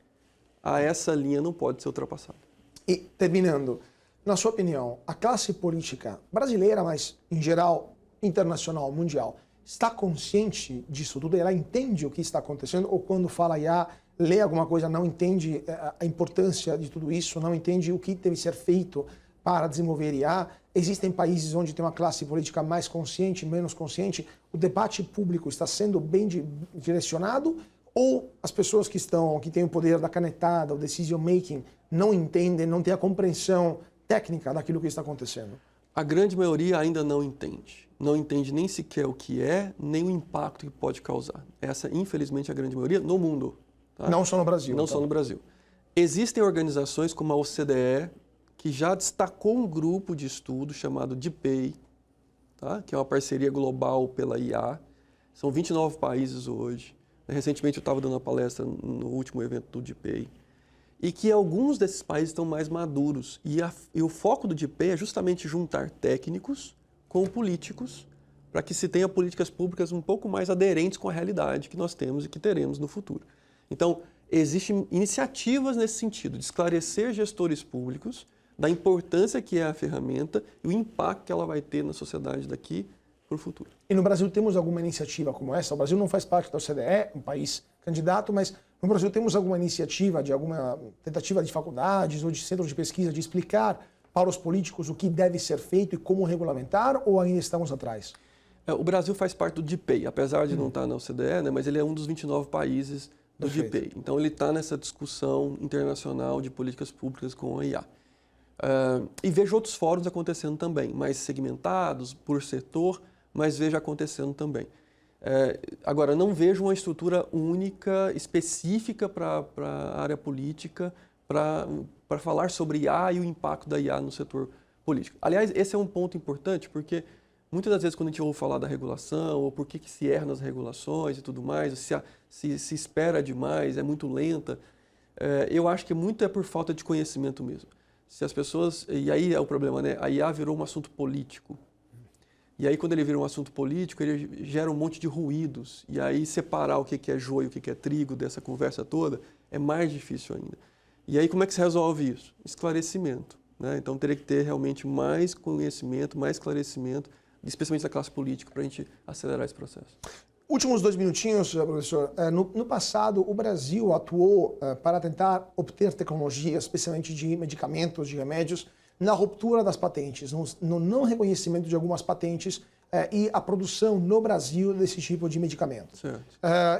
a essa linha não pode ser ultrapassada. E, terminando, na sua opinião, a classe política brasileira, mas, em geral, internacional, mundial, está consciente disso tudo? Ela entende o que está acontecendo? Ou quando fala IA, lê alguma coisa, não entende a importância de tudo isso, não entende o que deve ser feito para desenvolver IA? Existem países onde tem uma classe política mais consciente, menos consciente? O debate público está sendo bem direcionado? Ou as pessoas que têm o poder da canetada, o decision making, não entendem, não têm a compreensão técnica daquilo que está acontecendo? A grande maioria ainda não entende. Não entende nem sequer o que é, nem o impacto que pode causar. Essa, infelizmente, é a grande maioria no mundo. Tá? Não só no Brasil. Não então. só no Brasil. Existem organizações como a OCDE, que já destacou um grupo de estudo chamado DPEI, tá? Que é uma parceria global pela IA. São 29 países hoje. Recentemente eu estava dando uma palestra no último evento do DPEI. E que alguns desses países estão mais maduros. E o foco do DPEI é justamente juntar técnicos com políticos para que se tenha políticas públicas um pouco mais aderentes com a realidade que nós temos e que teremos no futuro. Então, existem iniciativas nesse sentido, de esclarecer gestores públicos da importância que é a ferramenta e o impacto que ela vai ter na sociedade daqui para o futuro. E no Brasil temos alguma iniciativa como essa? O Brasil não faz parte da OCDE, um país candidato, mas no Brasil temos alguma iniciativa, de alguma tentativa de faculdades ou de centros de pesquisa de explicar para os políticos o que deve ser feito e como regulamentar, ou ainda estamos atrás? O Brasil faz parte do DPEI, apesar de não estar na OCDE, né, mas ele é um dos 29 países do GPAI. Então, ele está nessa discussão internacional de políticas públicas com a IA. E vejo outros fóruns acontecendo também, mais segmentados por setor, mas vejo acontecendo também. Agora, não vejo uma estrutura única, específica para a área política, para falar sobre IA e o impacto da IA no setor político. Aliás, esse é um ponto importante, porque muitas das vezes quando a gente ouve falar da regulação, ou por que se erra nas regulações e tudo mais, se espera demais, é muito lenta, eu acho que muito é por falta de conhecimento mesmo. Se as pessoas, e aí é o problema, né? A IA virou um assunto político. E aí, quando ele vira um assunto político, ele gera um monte de ruídos. E aí, separar o que é joio e o que é trigo dessa conversa toda é mais difícil ainda. E aí, como é que se resolve isso? Esclarecimento, né? Então, teria que ter realmente mais conhecimento, mais esclarecimento, especialmente da classe política, para a gente acelerar esse processo. Últimos 2 minutinhos, professor. No passado, o Brasil atuou para tentar obter tecnologia, especialmente de medicamentos, de remédios, na ruptura das patentes, no não reconhecimento de algumas patentes e a produção no Brasil desse tipo de medicamento.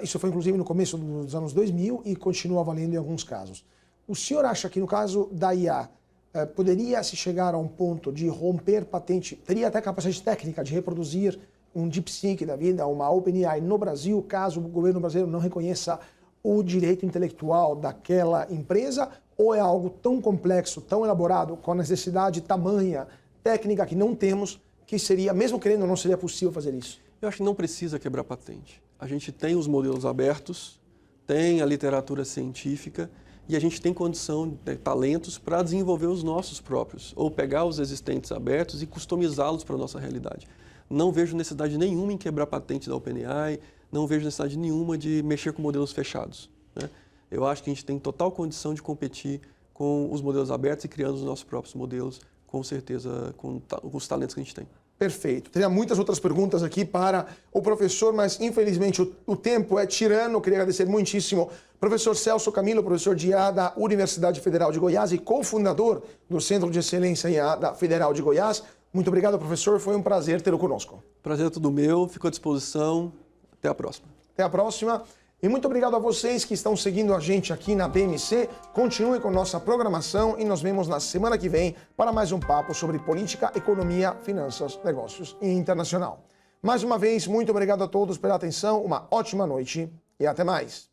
Isso foi, inclusive, no começo dos anos 2000 e continua valendo em alguns casos. O senhor acha que, no caso da IA, poderia se chegar a um ponto de romper patente, teria até capacidade técnica de reproduzir um DeepSeek da vida, uma OpenAI no Brasil, caso o governo brasileiro não reconheça o direito intelectual daquela empresa, ou é algo tão complexo, tão elaborado, com a necessidade tamanha, técnica que não temos, que seria, mesmo querendo, não seria possível fazer isso? Eu acho que não precisa quebrar patente. A gente tem os modelos abertos, tem a literatura científica e a gente tem condição, talentos para desenvolver os nossos próprios, ou pegar os existentes abertos e customizá-los para a nossa realidade. Não vejo necessidade nenhuma em quebrar patente da OpenAI, não vejo necessidade nenhuma de mexer com modelos fechados, né? Eu acho que a gente tem total condição de competir com os modelos abertos e criando os nossos próprios modelos, com certeza, com os talentos que a gente tem. Perfeito. Teria muitas outras perguntas aqui para o professor, mas infelizmente o tempo é tirano. Eu queria agradecer muitíssimo professor Celso Camilo, professor de IA da Universidade Federal de Goiás e cofundador do Centro de Excelência em IA da Federal de Goiás. Muito obrigado, professor. Foi um prazer tê-lo conosco. Prazer é tudo meu. Fico à disposição. Até a próxima. Até a próxima. E muito obrigado a vocês que estão seguindo a gente aqui na BMC. Continue com nossa programação e nos vemos na semana que vem para mais um papo sobre política, economia, finanças, negócios e internacional. Mais uma vez, muito obrigado a todos pela atenção, uma ótima noite e até mais.